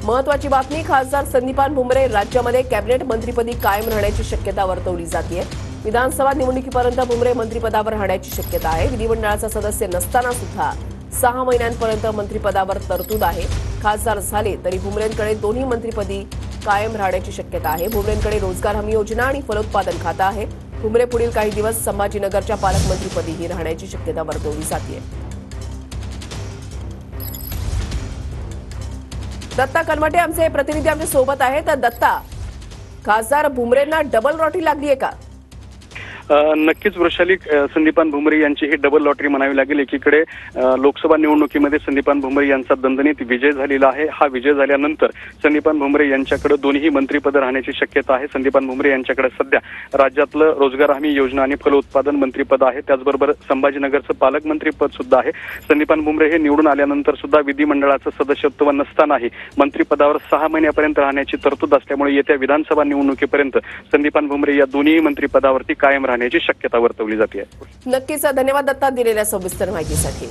महत्वाची बातमी, खासदार संदीपान भुमरे राज्यामध्ये कॅबिनेट मंत्रिपदी कायम राहण्याची शक्यता वर्तवली जाते। विधानसभा निवडणुकीपर्यंत भुमरे मंत्रिपदावर राहण्याची शक्यता आहे। विधिमंडळाचा सदस्य नसताना सुद्धा 6 महिन्यांपर्यंत मंत्रिपदावर तरतूद आहे। खासदार झाले तरी भुमरेंकडे दोन्ही मंत्रिपदी कायम राहण्याची शक्यता आहे। भुमरेंकडे रोजगार हमी योजना आणि फलोत्पादन खातं आहे। भुमरे पुढील काही दिवस संभाजीनगरच्या पालकमंत्रीपदीही राहण्याची शक्यता वर्तवली जाते। दत्ता कलमटे आमचे प्रतिनिधी आमच्या सोबत आहेत। दत्ता, खासदार भुमरेंना डबल लॉटरी लागली आहे का? नक्कीच वृषाली, संदीपान भुमरे यांची ही डबल लॉटरी म्हणावी लागेल। एकीकडे लोकसभा निवडणुकीमध्ये संदीपान भुमरे यांचा दणदणीत विजय झालेला आहे। हा विजय झाल्यानंतर संदीपान भुमरे यांच्याकडे दोन्ही मंत्रिपद राहण्याची शक्यता आहे। संदीपान भुमरे यांच्याकडे सध्या राज्यातलं रोजगार हमी योजना आणि फलोत्पादन मंत्रिपद आहे, त्याचबरोबर संभाजीनगरचं पालकमंत्रीपद सुद्धा आहे। संदीपान भुमरे हे निवडून आल्यानंतर सुद्धा विधिमंडळाचं सदस्यत्व नसतानाही मंत्रिपदावर 6 महिन्यापर्यंत राहण्याची तरतूद असल्यामुळे येत्या विधानसभा निवडणुकीपर्यंत संदीपान भुमरे या दोन्ही मंत्रिपदावरती कायम राहण्याची शक्यता वर्तवली जाते। नक्कीच, धन्यवाद दत्ता दिलेल्या सविस्तर माहितीसाठी।